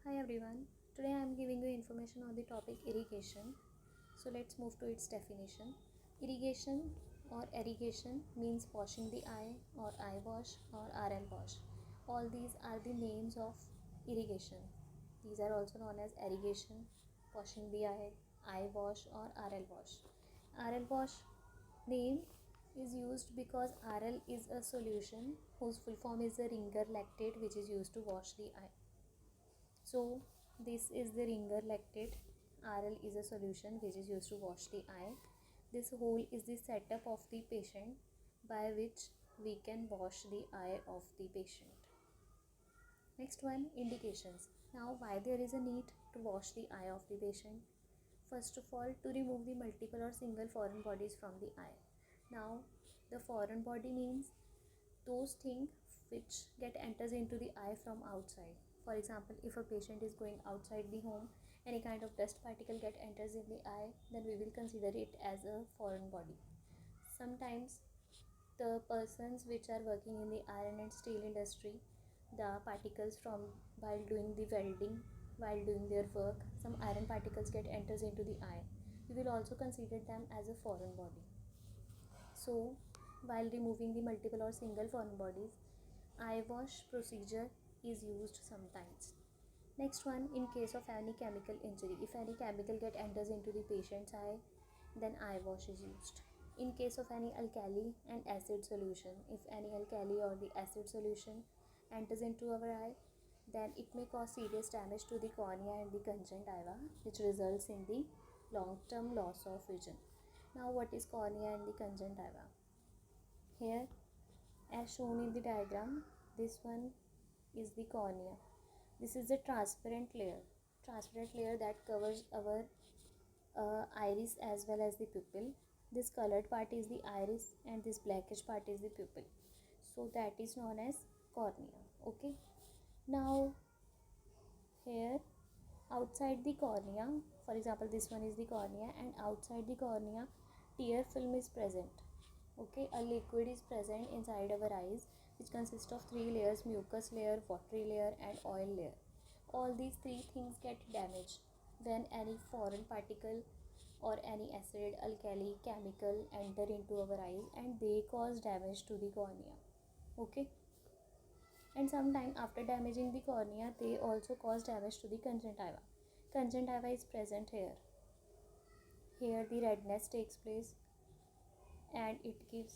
Hi everyone, today I am giving you information on the topic irrigation. So let's move to its definition. Irrigation or irrigation means washing the eye or eye wash or RL wash. All these are the names of irrigation. These are also known as irrigation, washing the eye wash or RL wash. RL wash name is used because RL is a solution whose full form is the ringer lactate, which is used to wash the eye. So this is the ringer lactate. RL is a solution which is used to wash the eye. This hole is the setup of the patient by which we can wash the eye of the patient. Next one, indications. Now why there is a need to wash the eye of the patient? First of all, to remove the multiple or single foreign bodies from the eye. Now the foreign body means those things which get enters into the eye from outside. For example, if a patient is going outside the home, any kind of dust particle get enters in the eye, then we will consider it as a foreign body. Sometimes the persons which are working in the iron and steel industry, the particles from while doing the welding, while doing their work, some iron particles get enters into the eye. We will also consider them as a foreign body. So while removing the multiple or single foreign bodies, eye wash procedure is used sometimes. Next one, in case of any chemical injury, if any chemical get enters into the patient's eye, then eye wash is used. In case of any alkali and acid solution, if any alkali or the acid solution enters into our eye, then it may cause serious damage to the cornea and the conjunctiva, which results in the long-term loss of vision. Now what is cornea and the conjunctiva? Here, as shown in the diagram, this one is the cornea. This is a transparent layer that covers our iris as well as the pupil. This colored part is the iris and this blackish part is the pupil. So that is known as cornea. Okay. Now here, outside the cornea, for example, this one is the cornea, and outside the cornea, tear film is present. Okay, a liquid is present inside our eyes, which consists of three layers: mucus layer, watery layer, and oil layer. All these three things get damaged when any foreign particle or any acid, alkali, chemical enter into our eyes, and they cause damage to the cornea. Okay, and sometime after damaging the cornea, they also cause damage to the conjunctiva. Conjunctiva is present here. Here the redness takes place and it gives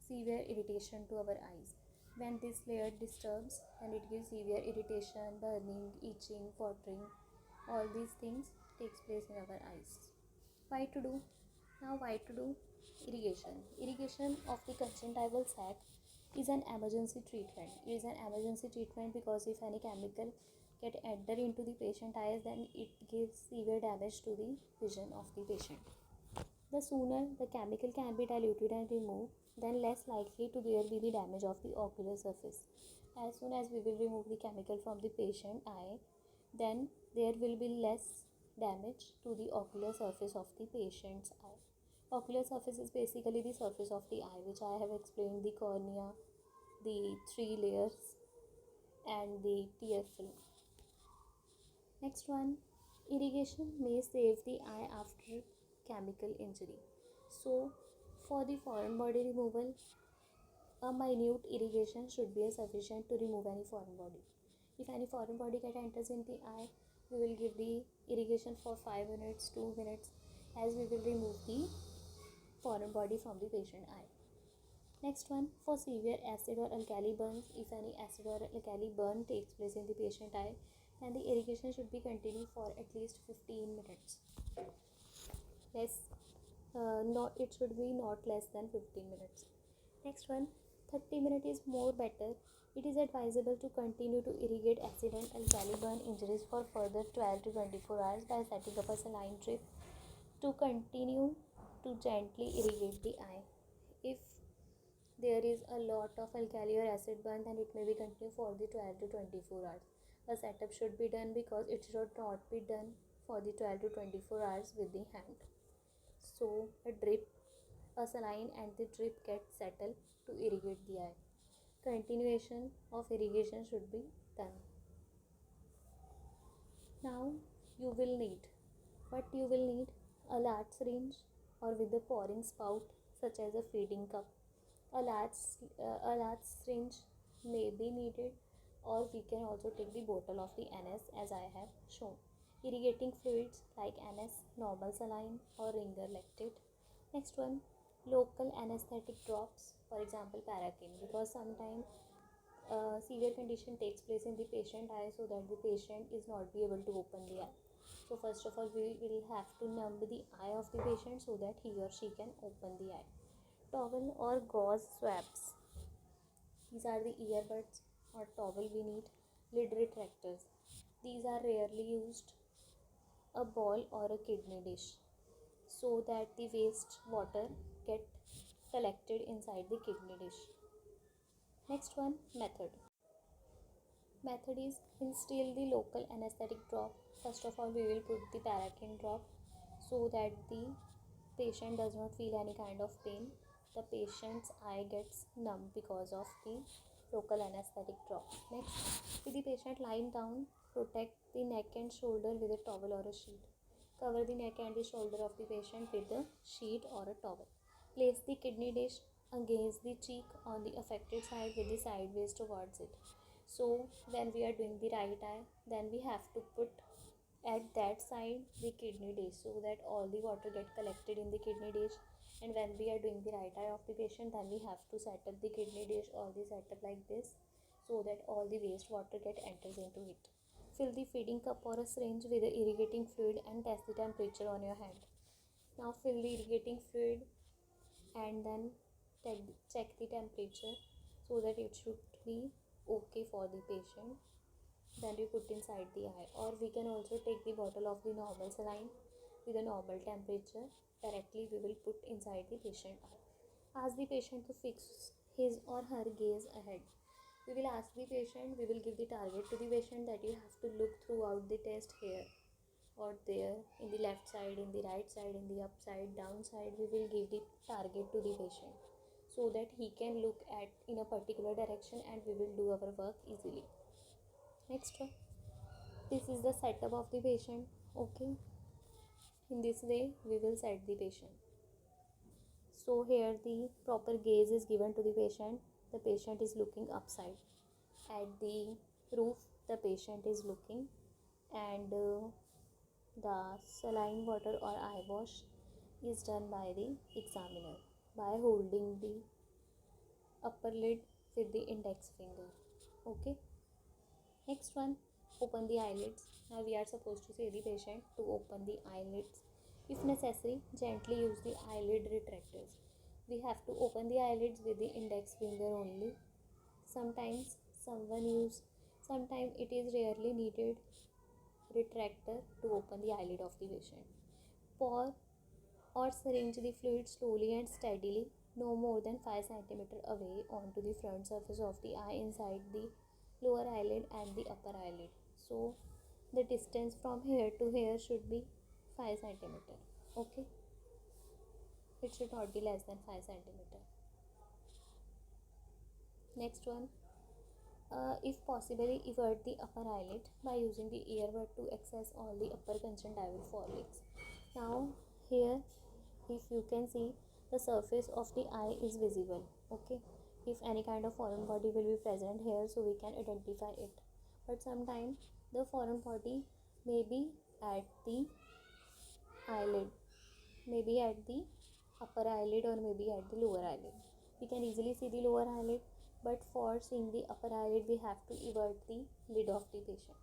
severe irritation to our eyes. When this layer disturbs, then it gives severe irritation, burning, itching, watering. All these things takes place in our eyes. Why to do? Now why to do irrigation? Irrigation of the conjunctival sac is an emergency treatment. It is an emergency treatment because if any chemical get enter into the patient eyes, then it gives severe damage to the vision of the patient. The sooner the chemical can be diluted and removed, then less likely to there be the damage of the ocular surface. As soon as we will remove the chemical from the patient eye, then there will be less damage to the ocular surface of the patient's eye. Ocular surface is basically the surface of the eye, which I have explained: the cornea, the three layers, and the tear film. Next one, irrigation may save the eye after chemical injury. So, for the foreign body removal, a minute irrigation should be sufficient to remove any foreign body. If any foreign body get enters in the eye, we will give the irrigation for 5 minutes, 2 minutes, as we will remove the foreign body from the patient eye. Next one, for severe acid or alkali burns, if any acid or alkali burn takes place in the patient eye, then the irrigation should be continued for at least 15 minutes. It should be not less than 15 minutes. Next one, 30 minutes is more better. It is advisable to continue to irrigate acid and alkali burn injuries for further 12 to 24 hours by setting up a saline drip to continue to gently irrigate the eye. If there is a lot of alkali or acid burn, then it may be continued for the 12 to 24 hours. A setup should be done because it should not be done for the 12 to 24 hours with the hand. So a saline and the drip get settled to irrigate the eye. Continuation of irrigation should be done. Now you will need, what you will need, a large syringe or with a pouring spout such as a feeding cup. A large syringe may be needed, or we can also take the bottle of the NS as I have shown. Irrigating fluids like NS, normal saline or ringer lactate. Next one, local anesthetic drops, for example paraquin, because sometimes severe condition takes place in the patient eye, so that the patient is not be able to open the eye. So first of all we will have to numb the eye of the patient so that he or she can open the eye. Towel or gauze swabs, these are the earbuds or towel we need. Lid retractors, these are rarely used. A ball or a kidney dish, so that the waste water get collected inside the kidney dish. Next one, method is instill the local anesthetic drop. First of all we will put the paraquin drop so that the patient does not feel any kind of pain. The patient's eye gets numb because of the local anesthetic drop. Next, with the patient lying down, protect the neck and shoulder with a towel or a sheet. Cover the neck and the shoulder of the patient with a sheet or a towel. Place the kidney dish against the cheek on the affected side with the sideways towards it. So when we are doing the right eye, then we have to put at that side the kidney dish so that all the water get collected in the kidney dish. And when we are doing the right eye of the patient, then we have to set up the kidney dish or the setup like this so that all the waste water get enters into it. Fill the feeding cup or a syringe with the irrigating fluid and test the temperature on your hand. Now fill the irrigating fluid and then check the temperature so that it should be okay for the patient. Then we put inside the eye, or we can also take the bottle of the normal saline with a normal temperature. Directly we will put inside the patient eye. Ask the patient to fix his or her gaze ahead. We will ask the patient, we will give the target to the patient that you have to look throughout the test here or there, in the left side, in the right side, in the upside, down side. We will give the target to the patient so that he can look at in a particular direction and we will do our work easily. Next one, this is the setup of the patient. Okay, in this way we will set the patient. So here the proper gaze is given to the patient. The patient is looking upside at the roof. The patient is looking, and the saline water or eye wash is done by the examiner by holding the upper lid with the index finger. Okay, next one, open the eyelids. Now we are supposed to say the patient to open the eyelids. If necessary, gently use the eyelid retractors. We have to open the eyelids with the index finger only. Sometimes someone use, sometimes it is rarely needed retractor to open the eyelid of the patient. Pour or syringe the fluid slowly and steadily, no more than 5 cm away onto the front surface of the eye inside the lower eyelid and the upper eyelid. So the distance from here to here should be 5 cm. Okay, it should not be less than 5 cm. Next one, if possible, invert the upper eyelid by using the earbud to access all the upper conjunctival forelegs. Now here, if you can see, the surface of the eye is visible. Okay, if any kind of foreign body will be present here, so we can identify it. But sometimes the foreign body may be at the eyelid, maybe at the upper eyelid or maybe at the lower eyelid. We can easily see the lower eyelid, but for seeing the upper eyelid we have to invert the lid of the patient.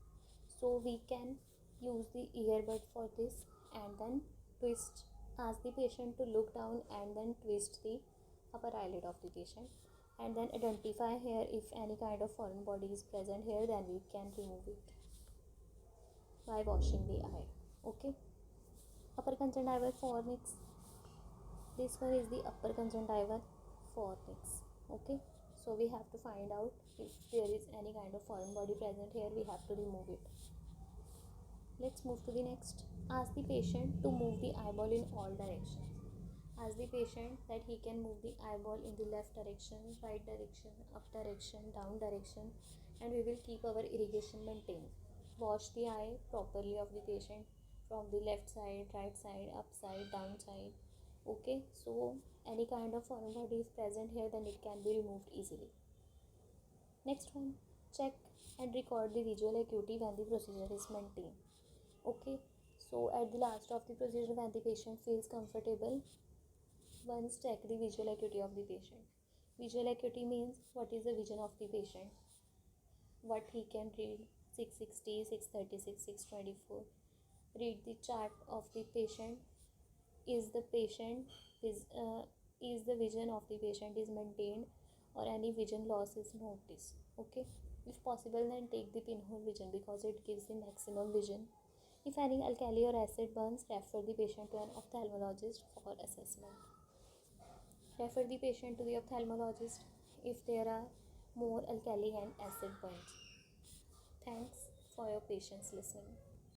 So we can use the earbud for this and then twist, ask the patient to look down and then twist the upper eyelid of the patient, and then identify here if any kind of foreign body is present here, then we can remove it by washing the eye. Okay, upper conjunctival fornix, this one is the upper conjunctival fornix. Okay, so we have to find out if there is any kind of foreign body present here, we have to remove it. Let's move to the next. Ask the patient to move the eyeball in all directions. Ask the patient that he can move the eyeball in the left direction, right direction, up direction, down direction, and we will keep our irrigation maintained. Wash the eye properly of the patient from the left side, right side, up side, down side. Okay, so any kind of foreign body is present here, then it can be removed easily. Next one, check and record the visual acuity when the procedure is maintained. Okay, so at the last of the procedure, when the patient feels comfortable, once check the visual acuity of the patient. Visual acuity means what is the vision of the patient, what he can read, 660, 636, 624. Read the chart of the patient. Is the patient is the vision of the patient is maintained or any vision loss is noticed. Okay, if possible, then take the pinhole vision because it gives the maximum vision. If any alkali or acid burns, refer the patient to an ophthalmologist for assessment. Refer the patient to the ophthalmologist if there are more alkali and acid burns. Thanks for your patience listening.